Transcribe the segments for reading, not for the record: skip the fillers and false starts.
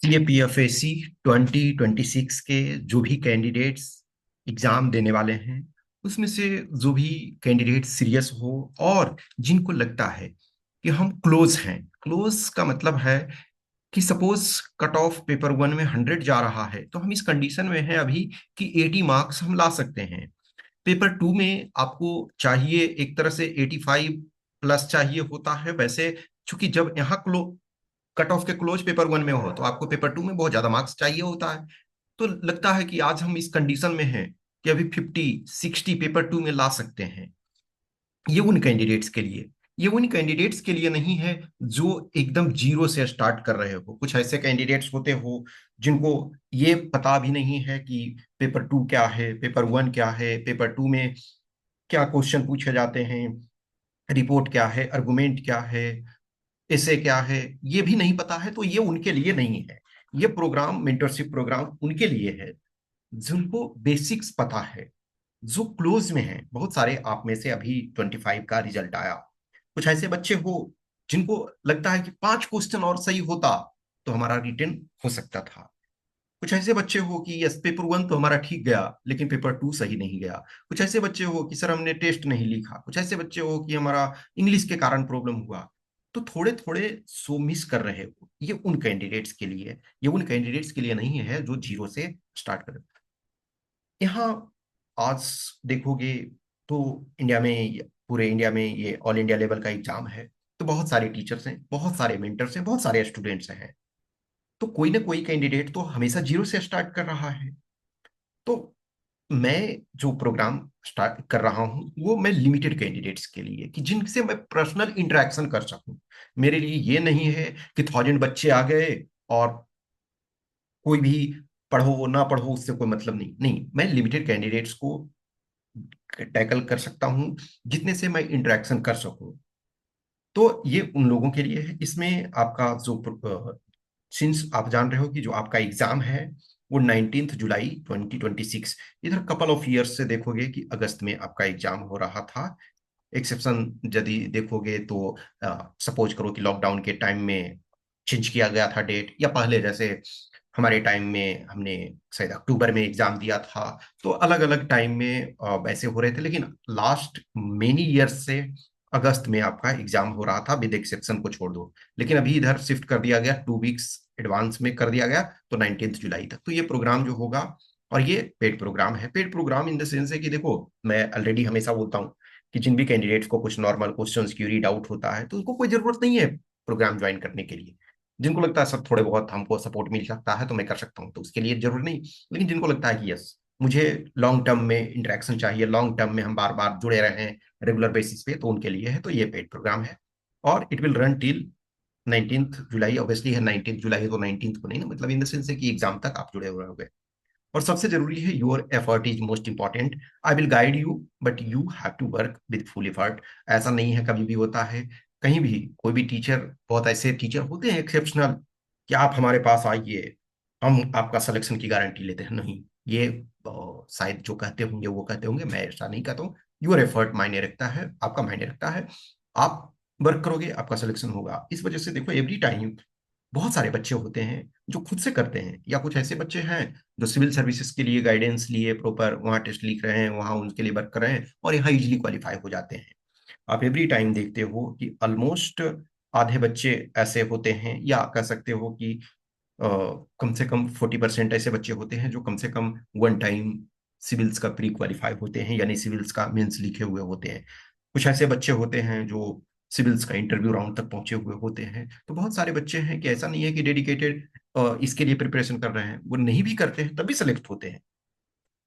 सीएपीएफएसी 2026 के जो भी कैंडिडेट्स एग्जाम देने वाले हैं, उसमें से जो भी कैंडिडेट सीरियस हो और जिनको लगता है कि हम क्लोज हैं। क्लोज का मतलब है कि suppose cut off paper one में 100 जा रहा है, तो हम इस कंडीशन में हैं अभी कि 80 मार्क्स हम ला सकते हैं। पेपर टू में आपको चाहिए एक तरह से 85 प्लस चाहिए होता है। वैसे चूंकि जब यहाँ कट ऑफ के क्लोज पेपर वन में हो तो आपको पेपर टू में बहुत ज्यादा मार्क्स चाहिए होता है। तो लगता है कि आज हम इस कंडीशन में हैं कि अभी 50-60 पेपर टू में ला सकते हैं। ये उन कैंडिडेट्स के लिए ये उन कैंडिडेट्स के लिए नहीं है जो एकदम जीरो से स्टार्ट कर रहे हो। कुछ ऐसे कैंडिडेट्स होते हो जिनको ये पता भी नहीं है कि पेपर टू क्या है, पेपर वन क्या है, पेपर टू में क्या क्वेश्चन पूछे जाते हैं, रिपोर्ट क्या है, आर्गुमेंट क्या है, ऐसे क्या है, ये भी नहीं पता है। तो ये उनके लिए नहीं है। ये प्रोग्राम, मेंटरशिप प्रोग्राम उनके लिए है जिनको बेसिक्स पता है, जो क्लोज में है। बहुत सारे आप में से अभी 25 का रिजल्ट आया, कुछ ऐसे बच्चे हो जिनको लगता है कि 5 क्वेश्चन और सही होता तो हमारा रिटर्न हो सकता था। कुछ ऐसे बच्चे हो कि यस पेपर वन तो हमारा ठीक गया लेकिन पेपर टू सही नहीं गया। कुछ ऐसे बच्चे हो कि सर हमने टेस्ट नहीं लिखा। कुछ ऐसे बच्चे हो कि हमारा इंग्लिश के कारण प्रॉब्लम हुआ। तो थोड़े थोड़े सो मिस कर रहे हो। ये उन कैंडिडेट्स के लिए, ये उन कैंडिडेट्स के लिए नहीं है जो जीरो से स्टार्ट कर। यहाँ आज देखोगे तो इंडिया में, पूरे इंडिया में ये ऑल इंडिया लेवल का एग्जाम है। तो बहुत सारे टीचर्स हैं, बहुत सारे मेंटर्स हैं, बहुत सारे स्टूडेंट्स हैं। तो कोई ना कोई कैंडिडेट तो हमेशा जीरो से स्टार्ट कर रहा है। तो मैं जो प्रोग्राम स्टार्ट कर रहा हूँ वो मैं लिमिटेड कैंडिडेट्स के लिए, कि जिनसे मैं पर्सनल इंटरेक्शन कर सकूं। मेरे लिए ये नहीं है कि 1000 बच्चे आ गए और कोई भी पढ़ो ना पढ़ो उससे कोई मतलब नहीं। नहीं, मैं लिमिटेड कैंडिडेट्स को टैकल कर सकता हूँ जितने से मैं इंटरेक्शन कर सकूं। तो ये उन लोगों के लिए है। इसमें आपका जो सिंस आप जान रहे हो कि जो आपका एग्जाम है वो 19 जुलाई 2026, इधर कपल ऑफ ईयर्स से देखोगे कि अगस्त में आपका एग्जाम हो रहा था। एक्सेप्शन यदि देखोगे तो सपोज करो कि लॉकडाउन के टाइम में चेंज किया गया था डेट, या पहले जैसे हमारे टाइम में हमने शायद अक्टूबर में एग्जाम दिया था। तो अलग अलग टाइम में वैसे हो रहे थे, लेकिन लास्ट मेनी ईयर्स से अगस्त में आपका एग्जाम हो रहा था, विद एक्सेप्शन को छोड़ दो। लेकिन अभी इधर शिफ्ट कर दिया गया, 2 वीक्स एडवांस में कर दिया गया, तो 19 जुलाई तक तो ये प्रोग्राम जो होगा। और ये पेड प्रोग्राम है। Paid programme in the sense है कि देखो, मैं ऑलरेडी हमेशा बोलता हूँ कि जिन भी कैंडिडेट्स को कुछ नॉर्मल क्वेश्चंस क्यूरी डाउट होता है तो उनको कोई जरूरत नहीं है प्रोग्राम ज्वाइन करने के लिए। जिनको लगता है सर थोड़े बहुत हमको सपोर्ट मिल सकता है तो मैं कर सकता हूँ, तो उसके लिए जरूर नहीं। लेकिन जिनको लगता है कि यस मुझे लॉन्ग टर्म में इंटरेक्शन चाहिए, लॉन्ग टर्म में हम बार बार जुड़े रहें रेगुलर बेसिस पे, तो उनके लिए है। तो ये पेड प्रोग्राम है और it will run till 19 July. Obviously है 19 जुलाई, तो 19 को नहीं ना, मतलब इन द सेंस है कि एग्जाम तक आप जुड़े हुए होंगे। और सबसे जरूरी है your effort is most important. I will guide you but you have to work with full effort. ऐसा नहीं है, कभी भी होता है कहीं भी कोई भी टीचर, बहुत ऐसे टीचर होते हैं एक्सेप्शनल कि आप हमारे पास आइए हम आपका सिलेक्शन की गारंटी लेते हैं। नहीं, ये शायद जो कहते होंगे वो कहते होंगे, मैं ऐसा नहीं कहता हूँ। योर एफर्ट मायने रखता है, आपका मायने रखता है। आप वर्क करोगे आपका सिलेक्शन होगा। इस वजह से देखो एवरी टाइम बहुत सारे बच्चे होते हैं जो खुद से करते हैं, या कुछ ऐसे बच्चे हैं जो सिविल सर्विसेज के लिए गाइडेंस लिए प्रॉपर वहाँ टेस्ट लिख रहे हैं, वहाँ उनके लिए वर्क कर रहे हैं और यहाँ इजिली क्वालिफाई हो जाते हैं। आप एवरी टाइम देखते हो कि ऑलमोस्ट आधे बच्चे ऐसे होते हैं, या कह सकते हो कि कम से कम 40% ऐसे बच्चे होते हैं जो कम से कम वन टाइम सिविल्स का प्री क्वालिफाई होते हैं, यानी सिविल्स का मेंस लिखे हुए होते हैं। कुछ ऐसे बच्चे होते हैं जो सिविल्स का इंटरव्यू राउंड तक पहुंचे हुए होते हैं। तो बहुत सारे बच्चे हैं कि ऐसा नहीं है कि डेडिकेटेड इसके लिए प्रिपरेशन कर रहे हैं, वो नहीं भी करते हैं तभी सेलेक्ट होते हैं।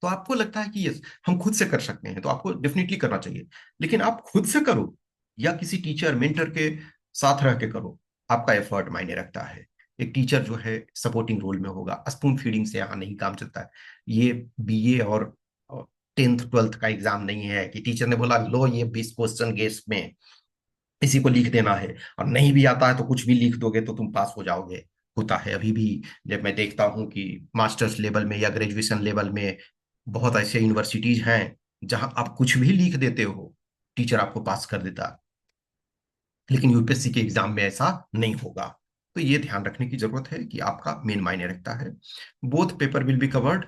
तो आपको लगता है कि यस हम खुद से कर सकते हैं तो आपको डेफिनेटली करना चाहिए। लेकिन आप खुद से करो या किसी टीचर मेंटर के साथ रह के करो, आपका एफर्ट मायने रखता है। एक टीचर जो है सपोर्टिंग रोल में होगा, स्पून फीडिंग से यहाँ नहीं काम चलता है। ये बीए और 10th 12th का एग्जाम नहीं है कि टीचर ने बोला लो ये 20 क्वेश्चन गेस में इसी को लिख देना है, और नहीं भी आता है तो कुछ भी लिख दोगे तो तुम पास हो जाओगे। होता है अभी भी। जब मैं देखता हूँ कि मास्टर्स लेवल में या ग्रेजुएशन लेवल में बहुत ऐसे यूनिवर्सिटीज हैं जहां आप कुछ भी लिख देते हो, टीचर आपको पास कर देता। लेकिन यूपीएससी के एग्जाम में ऐसा नहीं होगा। तो ये ध्यान रखने की जरूरत है कि आपका मेन मायने रखता है। Both paper will be covered.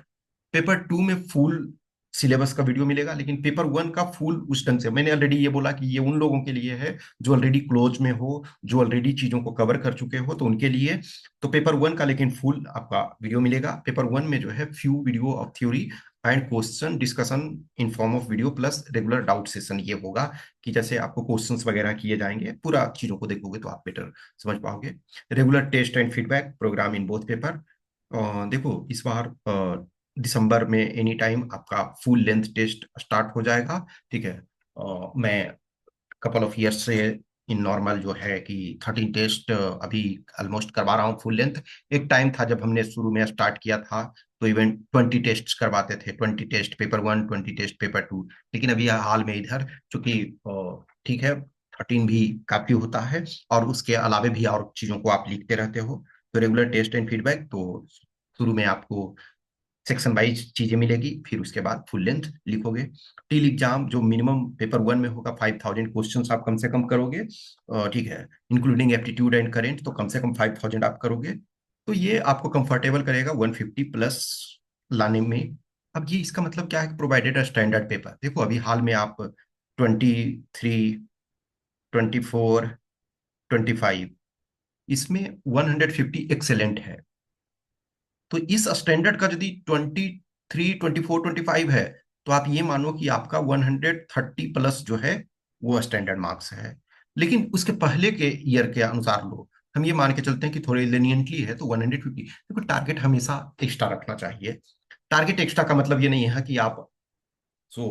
Paper two में फुल सिलेबस का वीडियो मिलेगा, लेकिन पेपर वन का फुल उस ढंग से, मैंने ऑलरेडी ये बोला कि ये उन लोगों के लिए है जो ऑलरेडी क्लोज में हो, जो ऑलरेडी चीजों को कवर कर चुके हो, तो उनके लिए। तो पेपर वन का लेकिन फुल आपका वीडियो मिलेगा। पेपर वन में जो है few video of theory and question discussion in form of video plus regular doubt session ये होगा, कि जैसे आपको क्वेश्चंस वगैरह किए जाएंगे, पूरा चीजों को देखोगे तो आप बेटर समझ पाओगे। Regular test and feedback programme in both paper. देखो इस बार दिसंबर में एनी टाइम आपका फुल लेंथ टेस्ट स्टार्ट हो जाएगा। ठीक है। मैं कपल ऑफ ईयर्स से इन नॉर्मल जो है कि 13 टेस्ट अभी ऑलमोस्ट करवा रहा हूँ फुल लेंथ। एक टाइम था जब हमने शुरू में स्टार्ट किया था तो इवन 20 टेस्ट करवाते थे, 20 test paper one, 20 test paper two. लेकिन अभी हाल में इधर चूंकि ठीक है 13 भी काफी होता है, और उसके अलावे भी और चीजों को आप लिखते रहते हो। तो रेगुलर टेस्ट एंड फीडबैक, तो शुरू में आपको सेक्शन वाइज चीजें मिलेगी, फिर उसके बाद फुल लेंथ लिखोगे। टील एग्जाम जो मिनिमम पेपर वन में होगा, 5000 क्वेश्चंस आप कम से कम करोगे। ठीक है। इंक्लूडिंग एप्टीट्यूड एंड करेंट, तो कम से कम 5000 आप करोगे। तो ये आपको कंफर्टेबल करेगा 150 प्लस लाने में। अब ये इसका मतलब क्या है, प्रोवाइडेड स्टैंडर्ड पेपर। देखो अभी हाल में आप 23, 24, 25, इसमें 150 एक्सेलेंट है। तो इस स्टैंडर्ड का यदि 23, 24, 25 है, तो आप ये मानो कि आपका 130 प्लस जो है वो स्टैंडर्ड मार्क्स है। लेकिन उसके पहले के ईयर के अनुसार लो, हम ये मान के चलते हैं कि थोड़े लेनियंटली है तो 150। देखो टारगेट हमेशा एक्स्ट्रा रखना चाहिए। टारगेट एक्स्ट्रा का मतलब ये नहीं है कि आप सो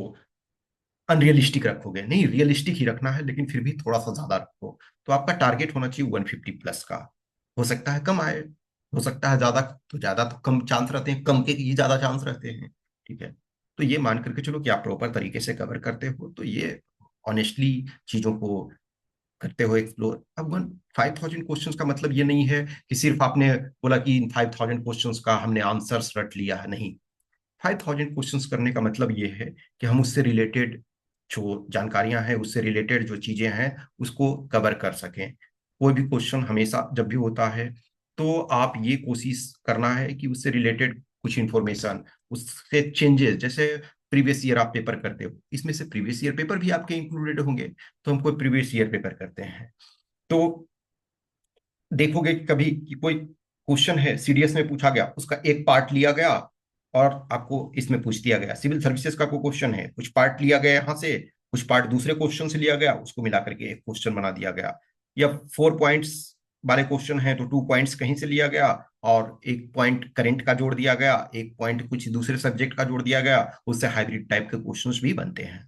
अनरियलिस्टिक रखोगे, नहीं, रियलिस्टिक ही रखना है, लेकिन फिर भी थोड़ा सा ज्यादा रखो। तो आपका टारगेट होना चाहिए 150 प्लस का। हो सकता है कम आए, हो सकता है ज्यादा, तो ज्यादा तो कम चांस रहते हैं, कम के ही ज्यादा चांस रहते हैं। ठीक है। तो ये मान करके चलो कि आप प्रॉपर तरीके से कवर करते हो, तो ये ऑनेस्टली चीजों को करते हो एक्सप्लोर। अब 5000 क्वेश्चंस का मतलब ये नहीं है कि सिर्फ आपने बोला कि इन 5000 क्वेश्चंस का हमने आंसर्स रट लिया है, नहीं। 5000 क्वेश्चंस करने का मतलब ये है कि हम उससे रिलेटेड जो जानकारियां हैं, उससे रिलेटेड जो चीजें हैं, उसको कवर कर सकें। कोई भी क्वेश्चन हमेशा जब भी होता है, तो आप ये कोशिश करना है कि उससे रिलेटेड कुछ इंफॉर्मेशन, उससे चेंजेस, जैसे प्रीवियस ईयर आप पेपर करते हो, इसमें से प्रीवियस ईयर पेपर भी आपके इंक्लूडेड होंगे। तो हम कोई प्रीवियस ईयर पेपर करते हैं, तो देखोगे कि कभी कि कोई क्वेश्चन है सीडीएस में पूछा गया, उसका एक पार्ट लिया गया और आपको इसमें पूछ दिया गया। सिविल सर्विसेज का कोई क्वेश्चन है, कुछ पार्ट लिया गया यहाँ से, कुछ पार्ट दूसरे क्वेश्चन से लिया गया, उसको मिला करके एक क्वेश्चन बना दिया गया। या 4 पॉइंट्स वाले क्वेश्चन है तो 2 पॉइंट्स कहीं से लिया गया, और एक पॉइंट करेंट का जोड़ दिया गया, एक पॉइंट कुछ दूसरे सब्जेक्ट का जोड़ दिया गया। उससे हाइब्रिड टाइप के क्वेश्चंस भी बनते हैं।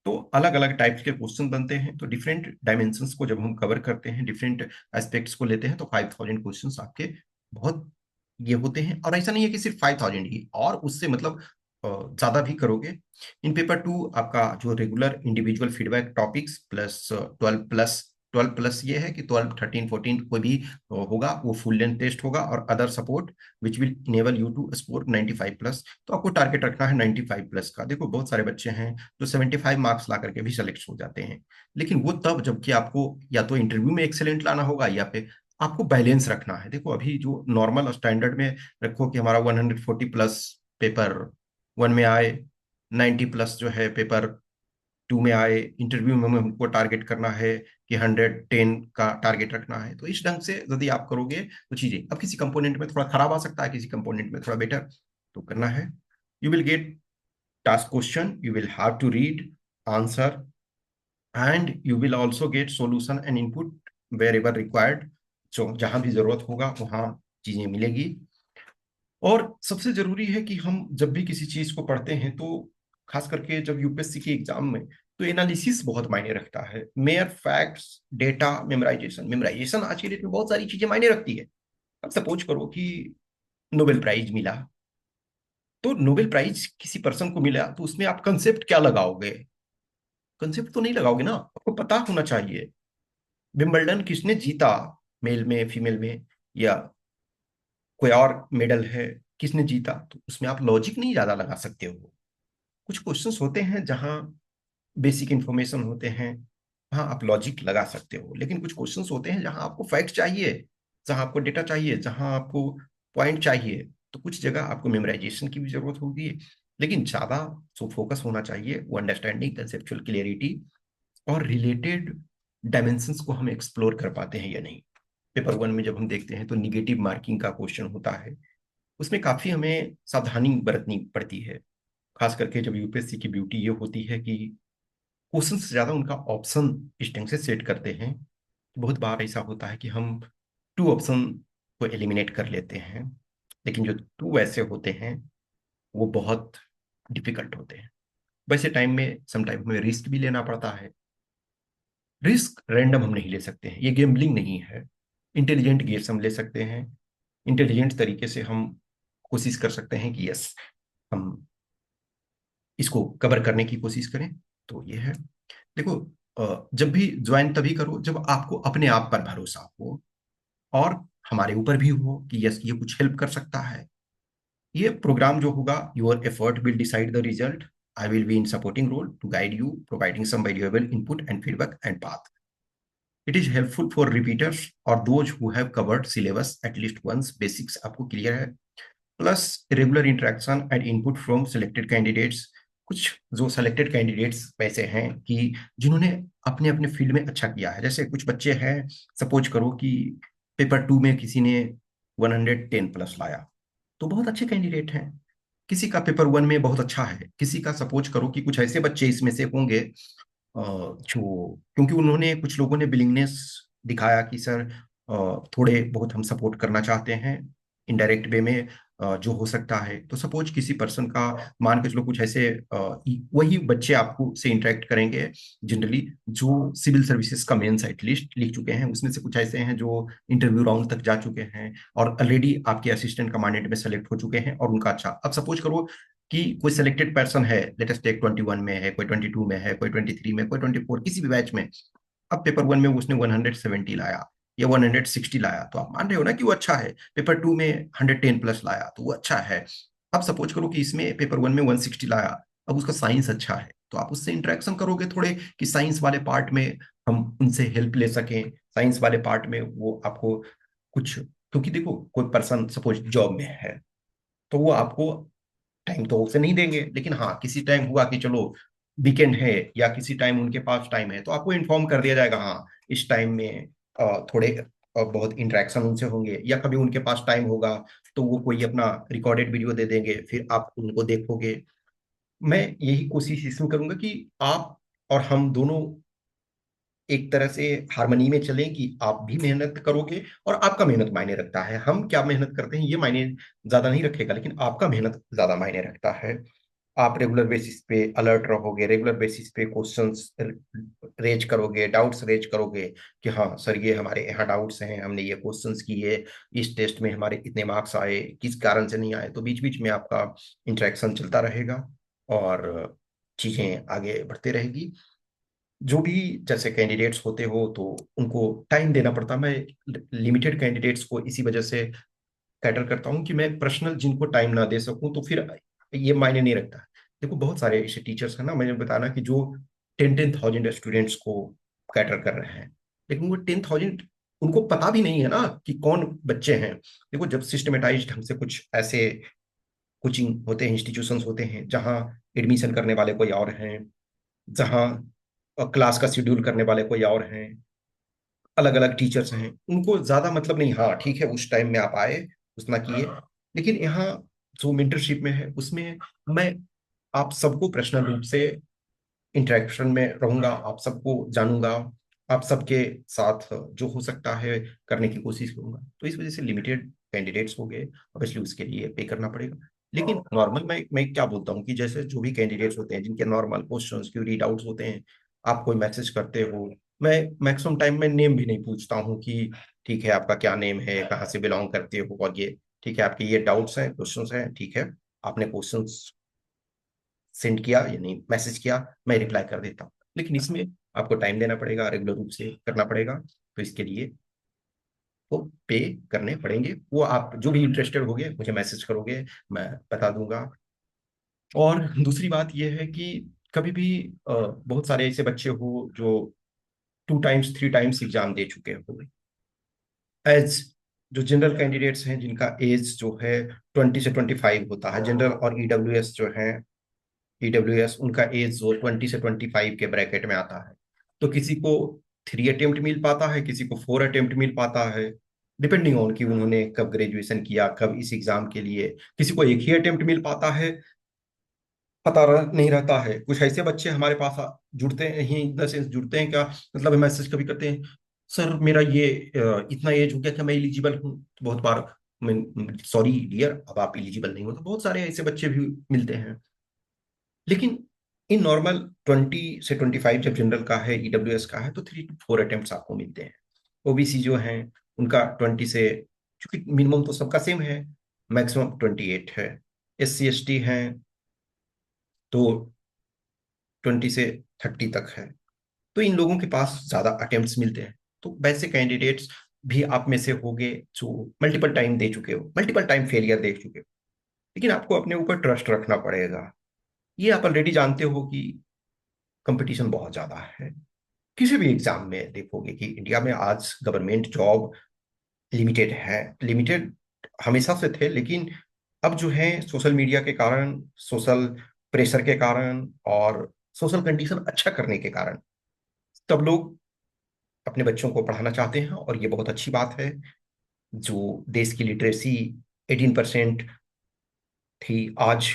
तो अलग अलग टाइप्स के क्वेश्चन बनते हैं। तो डिफरेंट डायमेंशंस को जब हम कवर करते हैं, डिफरेंट एस्पेक्ट्स को लेते हैं, तो 5000 क्वेश्चंस आपके बहुत ये होते हैं। और ऐसा नहीं है कि सिर्फ 5000 ही, और उससे मतलब ज्यादा भी करोगे। इन पेपर टू आपका जो regular individual feedback topics plus 12 plus ये है कि 12, 13, 14 कोई भी होगा, वो फुल लेंथ टेस्ट होगा, और other support which will enable you to score 95 plus. तो आपको टारगेट रखना है 95 प्लस का। देखो बहुत सारे बच्चे हैं जो 75 मार्क्स ला करके भी सेलेक्ट हो जाते हैं, लेकिन वो तब जबकि आपको या तो इंटरव्यू में एक्सेलेंट लाना होगा, या फिर आपको बैलेंस रखना है। देखो अभी जो नॉर्मल स्टैंडर्ड में रखो कि हमारा 140 प्लस पेपर वन में आए, 90 प्लस जो है पेपर टू में आए, इंटरव्यू में हमको टारगेट करना है कि 110 का टारगेट रखना है। तो इस ढंग से यदि आप करोगे तो चीजें, अब किसी कंपोनेंट में थोड़ा खराब आ सकता है, किसी कंपोनेंट में थोड़ा बेटर, तो करना है। You will get task question, you will have to read, answer, and you will also get solution and input wherever required। so जहां भी जरूरत होगा वहां चीजें मिलेगी। और सबसे जरूरी है कि हम जब भी किसी चीज को पढ़ते हैं, तो खास करके जब यूपीएससी के एग्जाम में, तो एनालिसिस बहुत मायने रखता है। Mayor facts, data, memorisation. Memorisation आज के डेट में बहुत सारी चीजें मायने रखती है। अब सपोज करो कि नोबेल प्राइज मिला, तो नोबेल प्राइज किसी पर्सन को मिला, तो उसमें आप कंसेप्ट क्या लगाओगे? कंसेप्ट तो नहीं लगाओगे ना, आपको पता होना चाहिए विंबलडन किसने जीता, मेल में, फीमेल में, या कोई और मेडल है, किसने जीता। तो उसमें आप लॉजिक नहीं ज्यादा लगा सकते हो। कुछ क्वेश्चंस होते हैं जहां बेसिक इंफॉर्मेशन होते हैं, वहां आप लॉजिक लगा सकते हो, लेकिन कुछ क्वेश्चंस होते हैं जहां आपको फैक्ट चाहिए। जहाँ आपको डेटा चाहिए, जहाँ आपको पॉइंट चाहिए, तो कुछ जगह आपको मेमोराइजेशन की भी जरूरत होगी। लेकिन ज्यादा जो फोकस होना चाहिए वो अंडरस्टैंडिंग, कंसेप्चुअल क्लियरिटी और रिलेटेड डायमेंशंस को हम एक्सप्लोर कर पाते हैं या नहीं। पेपर वन में जब हम देखते हैं तो निगेटिव मार्किंग का क्वेश्चन होता है, उसमें काफी हमें सावधानी बरतनी पड़ती है। खास करके जब यूपीएससी की ब्यूटी ये होती है कि क्वेश्चन से ज्यादा उनका ऑप्शन इस ढंग से सेट करते हैं। बहुत बार ऐसा होता है कि हम टू ऑप्शन को एलिमिनेट कर लेते हैं, लेकिन जो टू ऐसे होते हैं वो बहुत डिफिकल्ट होते हैं। वैसे टाइम में सम टाइम हमें रिस्क भी लेना पड़ता है। रिस्क रैंडम हम नहीं ले सकते हैं, ये गेमलिंग नहीं है। इंटेलिजेंट गेस हम ले सकते हैं। इंटेलिजेंट तरीके से हम कोशिश कर सकते हैं कि यस, हम इसको कवर करने की कोशिश करें। तो ये है। देखो, जब भी ज्वाइन तभी करो जब आपको अपने आप पर भरोसा हो, और हमारे ऊपर भी हो कि यस ये कुछ हेल्प कर सकता है। ये प्रोग्राम जो होगा, your effort will decide the result, I will be in supporting role to guide you, providing some valuable input and feedback and path. It is helpful for repeaters और those who have covered syllabus at least once. Basics आपको clear है, plus regular interaction and input from selected candidates. कुछ जो selected candidates वैसे हैं कि जिन्होंने अपने अपने फील्ड में अच्छा किया है। जैसे कुछ बच्चे हैं, सपोज करो कि पेपर टू में किसी ने 110 प्लस लाया, तो बहुत अच्छे कैंडिडेट हैं। किसी का पेपर वन में बहुत अच्छा है, किसी का सपोज करो कि कुछ ऐसे बच्चे इसमें से होंगे जो, क्योंकि उन्होंने, कुछ लोगों ने विलिंगनेस दिखाया कि सर थोड़े बहुत हम सपोर्ट करना चाहते हैं इनडायरेक्ट वे में, जो हो सकता है। तो सपोज किसी पर्सन का, मान के चलो कुछ ऐसे वही बच्चे आपको से इंटरेक्ट करेंगे जनरली जो सिविल सर्विसेज का मेंस एटलीस्ट लिख चुके हैं। उसमें से कुछ ऐसे हैं जो इंटरव्यू राउंड तक जा चुके हैं और ऑलरेडी आपके असिस्टेंट कमांडेंट में सेलेक्ट हो चुके हैं और उनका अच्छा। अब सपोज करो कि कोई सिलेक्टेड पर्सन है, लेट अस टेक 21 में है, कोई 22 में है, कोई 23 में, कोई 24, किसी भी बैच में। अब पेपर वन में उसने 170 लाया या 160 लाया, तो आप मान रहे हो ना कि वो अच्छा है। पेपर टू में 110 प्लस लाया तो वो अच्छा है। अब सपोज करो कि इसमें पेपर वन में 160 लाया, अब उसका साइंस अच्छा है, तो आप उससे इंटरेक्शन करोगे थोड़े कि साइंस वाले पार्ट में हम उनसे हेल्प ले सकें। साइंस वाले पार्ट में वो आपको कुछ, क्योंकि देखो कोई पर्सन सपोज जॉब में है तो वो आपको टाइम तो उसे नहीं देंगे, लेकिन हाँ किसी टाइम हुआ कि चलो वीकेंड है या किसी टाइम उनके पास टाइम है, तो आपको इन्फॉर्म कर दिया जाएगा हाँ इस टाइम में थोड़े बहुत इंटरेक्शन उनसे होंगे। या कभी उनके पास टाइम होगा तो वो कोई अपना रिकॉर्डेड वीडियो दे देंगे, फिर आप उनको देखोगे। मैं यही कोशिश इसमें करूंगा कि आप और हम दोनों एक तरह से हारमोनी में चलें, कि आप भी मेहनत करोगे और आपका मेहनत मायने रखता है। हम क्या मेहनत करते हैं ये मायने ज्यादा नहीं रखेगा, लेकिन आपका मेहनत ज्यादा मायने रखता है। आप रेगुलर बेसिस पे अलर्ट रहोगे, रेगुलर बेसिस पे क्वेश्चंस रेज करोगे, डाउट्स रेज करोगे कि हाँ सर ये हमारे यहाँ डाउट्स हैं, हमने ये क्वेश्चंस किए, इस टेस्ट में हमारे इतने मार्क्स आए, किस कारण से नहीं आए। तो बीच बीच में आपका इंटरेक्शन चलता रहेगा और चीजें आगे बढ़ते रहेगी। जो भी जैसे कैंडिडेट्स होते हो तो उनको टाइम देना पड़ता। मैं लिमिटेड कैंडिडेट्स को इसी वजह से कैटर करता हूँ कि मैं पर्सनल जिनको टाइम ना दे सकूं तो फिर ये मायने नहीं रखता। देखो बहुत सारे ऐसे टीचर्स हैं ना, मैंने बताना कि जो 10,000 स्टूडेंट्स को कैटर कर रहे हैं, लेकिन वो 10,000 उनको पता भी नहीं है ना कि कौन बच्चे हैं। देखो जब सिस्टमेटाइज ढंग से कुछ ऐसे कोचिंग होते हैं, इंस्टीट्यूशंस होते हैं जहाँ एडमिशन करने वाले कोई और हैं, जहाँ क्लास का शेड्यूल करने वाले कोई और हैं, अलग अलग टीचर्स हैं, उनको ज्यादा मतलब नहीं। हाँ ठीक है उस टाइम में आप आए, उतना किए। लेकिन यहाँ जो मेंटरशिप में है उसमें मैं आप सबको पर्सनल रूप से इंटरेक्शन में रहूंगा, आप सबको जानूंगा, आप सबके साथ जो हो सकता है करने की कोशिश करूंगा। तो इस वजह से लिमिटेड कैंडिडेट्स हो गए, ऑब्वियसली उसके लिए पे करना पड़ेगा। लेकिन नॉर्मल मैं क्या बोलता हूँ कि जैसे जो भी कैंडिडेट्स होते हैं जिनके नॉर्मल क्वेश्चंस क्यूरी डाउट्स होते हैं, आप कोई मैसेज करते हो, मैं मैक्सिमम टाइम में नेम भी नहीं पूछता हूँ कि ठीक है आपका क्या नेम है, कहाँ से बिलोंग करते हो, और ये ठीक है आपके ये डाउट्स हैं, क्वेश्चंस हैं, ठीक है आपने क्वेश्चंस सेंड किया यानी मैसेज किया, मैं रिप्लाई कर देता हूँ। लेकिन इसमें आपको टाइम देना पड़ेगा, रेगुलर रूप से करना पड़ेगा। तो इसके लिए वो पे करने पड़ेंगे। वो आप जो भी इंटरेस्टेड होगे मुझे मैसेज करोगे, मैं बता दूंगा। और दूसरी बात यह है कि कभी भी बहुत सारे ऐसे बच्चे हो जो 2 टाइम्स 3 टाइम्स एग्जाम दे चुके हो, एज जो जनरल कैंडिडेट्स हैं जिनका एज जो है 20 से 25 होता है, जनरल और ईडब्ल्यूएस जो है, ईडब्ल्यूएस उनका एज जो 20 से 25 के ब्रैकेट में आता है। तो किसी को 3 अटेम्प्ट मिल पाता है, किसी को 4 अटेम्प्ट मिल पाता है, डिपेंडिंग ऑन कि उन्होंने कब ग्रेजुएशन किया, कब इस एग्जाम के लिए। किसी को एक ही अटेम्प्ट मिल पाता है, नहीं रहता है। कुछ ऐसे बच्चे हमारे पास जुड़ते हैं ही, इन द सेंस जुड़ते हैं क्या, मतलब मैसेज कभी करते हैं, सर मेरा ये इतना एज हो गया कि मैं एलिजिबल हूँ। तो बहुत बार मैं, सॉरी डियर, अब आप एलिजिबल नहीं हो। तो बहुत सारे ऐसे बच्चे भी मिलते हैं। लेकिन इन नॉर्मल 20 से 25 जब जनरल का है, ईडब्ल्यूएस का है, तो 3 to 4 अटेम्प्ट आपको मिलते हैं। ओबीसी जो है उनका 20 से, चूंकि मिनिमम तो सबका सेम है, मैक्सिमम 28 है। SC ST हैं तो 20 से 30 तक है। तो इन लोगों के पास ज्यादा अटेम्प्ट्स मिलते हैं। तो वैसे कैंडिडेट्स भी आप में से होंगे जो मल्टीपल टाइम दे चुके हो, मल्टीपल टाइम फेलियर दे चुके हो। लेकिन आपको अपने ऊपर ट्रस्ट रखना पड़ेगा। ये आप ऑलरेडी जानते हो कि कंपटीशन बहुत ज्यादा है। किसी भी एग्जाम में देखोगे कि इंडिया में आज गवर्नमेंट जॉब लिमिटेड है। लिमिटेड हमेशा से थे, लेकिन अब जो है सोशल मीडिया के कारण, सोशल प्रेशर के कारण और सोशल कंडीशन अच्छा करने के कारण तब लोग अपने बच्चों को पढ़ाना चाहते हैं। और ये बहुत अच्छी बात है। जो देश की लिटरेसी 18% थी, आज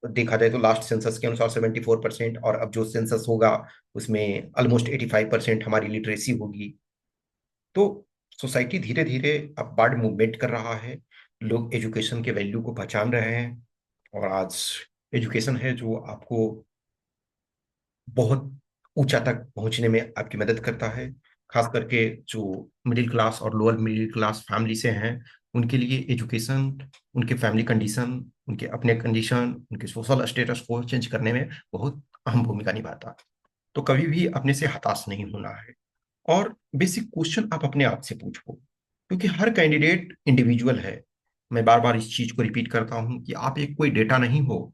देखा जाए तो लास्ट सेंसस के अनुसार 74%, और अब जो सेंसस होगा उसमें ऑलमोस्ट 85% हमारी लिटरेसी होगी। तो सोसाइटी धीरे धीरे अब वर्ड मूवमेंट कर रहा है। लोग एजुकेशन के वैल्यू को पहचान रहे हैं। और आज एजुकेशन है जो आपको बहुत ऊंचा तक पहुंचने में आपकी मदद करता है। खास करके जो मिडिल क्लास और लोअर मिडिल क्लास फैमिली से हैं, उनके लिए एजुकेशन, उनके फैमिली कंडीशन, उनके अपने कंडीशन, उनके सोशल स्टेटस को चेंज करने में बहुत अहम भूमिका निभाता है। तो कभी भी अपने से हताश नहीं होना है। और बेसिक क्वेश्चन आप अपने आप से पूछो, क्योंकि हर कैंडिडेट इंडिविजुअल है। मैं बार बार इस चीज को रिपीट करता हूं कि आप एक कोई डेटा नहीं हो।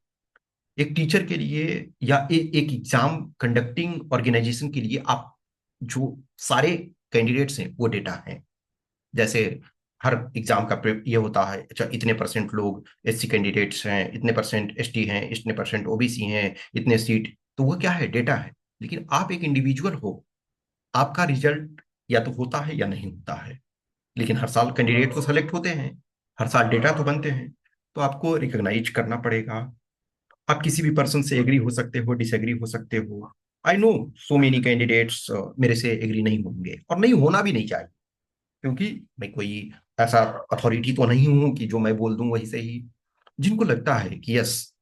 एक टीचर के लिए या एक एग्जाम कंडक्टिंग ऑर्गेनाइजेशन के लिए आप, जो सारे कैंडिडेट्स हैं वो डेटा हैं। जैसे हर एग्जाम का ये होता है, अच्छा इतने परसेंट लोग SC कैंडिडेट्स हैं, इतने परसेंट ST हैं, इतने परसेंट OBC हैं, इतने सीट, तो वो क्या है, डेटा है। लेकिन आप एक इंडिविजुअल हो, आपका रिजल्ट या तो होता है या नहीं होता है। लेकिन हर साल कैंडिडेट तो सेलेक्ट होते हैं, हर साल डेटा तो बनते हैं। तो आपको रिकॉग्नाइज करना पड़ेगा। आप किसी भी पर्सन से एग्री हो सकते हो, डिसएग्री हो सकते हो। I know so many candidates मेरे से एग्री नहीं होंगे, और नहीं होना भी नहीं चाहिए, क्योंकि मैं कोई ऐसा अथॉरिटी तो नहीं हूं कि जो मैं बोल दूं वही सही। जिनको लगता है कि यस,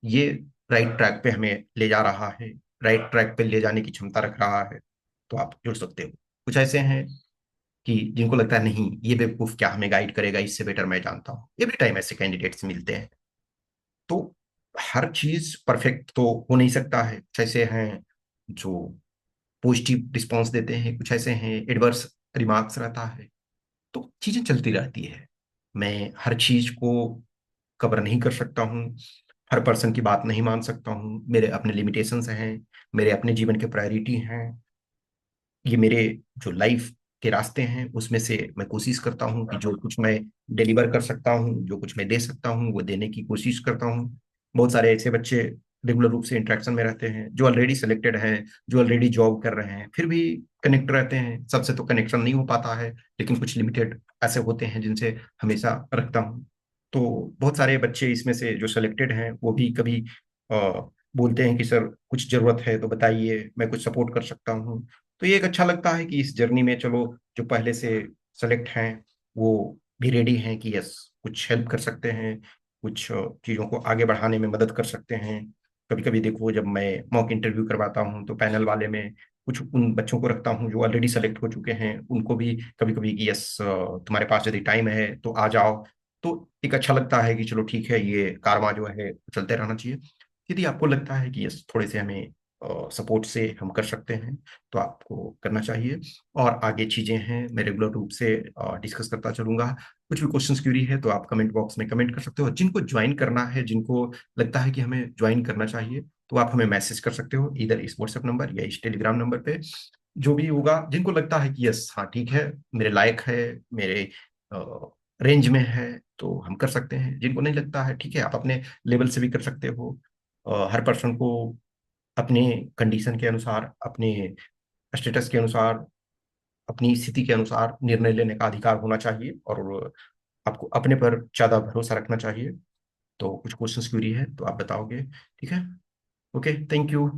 ये राइट ट्रैक पे हमें ले जा रहा है, राइट ट्रैक पे ले जाने की क्षमता रख रहा है, तो आप जुड़ सकते हो। कुछ ऐसे हैं कि जिनको लगता है नहीं ये बेवकूफ क्या हमें गाइड करेगा, इससे बेटर मैं जानता हूँ। एवरी टाइम ऐसे कैंडिडेट्स मिलते हैं। तो हर चीज परफेक्ट तो हो नहीं सकता है। कुछ ऐसे हैं जो पॉजिटिव रिस्पॉन्स देते हैं, कुछ ऐसे हैं एडवर्स रिमार्क्स रहता है। तो चीजें चलती रहती है। मैं हर चीज को कवर नहीं कर सकता हूँ, हर पर्सन की बात नहीं मान सकता हूँ। मेरे अपने लिमिटेशंस हैं, मेरे अपने जीवन के प्रायोरिटी हैं। ये मेरे जो लाइफ के रास्ते हैं उसमें से मैं कोशिश करता हूँ कि जो कुछ मैं डिलीवर कर सकता हूँ, जो कुछ मैं दे सकता हूँ, वो देने की कोशिश करता हूँ। बहुत सारे ऐसे बच्चे रेगुलर रूप से इंटरेक्शन में रहते हैं, जो ऑलरेडी सिलेक्टेड हैं, जो ऑलरेडी जॉब कर रहे हैं, फिर भी कनेक्ट रहते हैं। सबसे तो कनेक्शन नहीं हो पाता है, लेकिन कुछ लिमिटेड ऐसे होते हैं जिनसे हमेशा रखता हूँ। तो बहुत सारे बच्चे इसमें से जो सिलेक्टेड हैं वो भी कभी बोलते हैं कि सर कुछ जरूरत है तो बताइए, मैं कुछ सपोर्ट कर सकता हूँ। तो ये एक अच्छा लगता है कि इस जर्नी में चलो, जो पहले से सेलेक्ट हैं वो भी रेडी हैं कि यस कुछ हेल्प कर सकते हैं, कुछ चीज़ों को आगे बढ़ाने में मदद कर सकते हैं। कभी कभी देखो, जब मैं मॉक इंटरव्यू करवाता हूँ तो पैनल वाले में कुछ उन बच्चों को रखता हूँ जो ऑलरेडी सेलेक्ट हो चुके हैं, उनको भी कभी कभी कि यस तुम्हारे पास यदि टाइम है तो आ जाओ। तो एक अच्छा लगता है कि चलो ठीक है, ये कारवां जो है चलते रहना चाहिए। यदि आपको लगता है कि यस थोड़े से हमें सपोर्ट से हम कर सकते हैं, तो आपको करना चाहिए। और आगे चीजें हैं मैं रेगुलर रूप से डिस्कस करता चलूंगा। कुछ भी क्वेश्चंस क्यूरी है तो आप कमेंट बॉक्स में कमेंट कर सकते हो। जिनको ज्वाइन करना है, जिनको लगता है कि हमें ज्वाइन करना चाहिए, तो आप हमें मैसेज कर सकते हो, इधर इस व्हाट्सएप नंबर या इस टेलीग्राम नंबर पे। जो भी होगा, जिनको लगता है कि यस हाँ ठीक है, मेरे लायक है, मेरे रेंज में है तो हम कर सकते हैं, जिनको नहीं लगता है ठीक है आप अपने लेवल से भी कर सकते हो। हर पर्सन को अपने कंडीशन के अनुसार, अपने स्टेटस के अनुसार, अपनी स्थिति के अनुसार निर्णय लेने का अधिकार होना चाहिए, और आपको अपने पर ज्यादा भरोसा रखना चाहिए। तो कुछ क्वेश्चंस क्यूरी है तो आप बताओगे, ठीक है? Okay, thank you.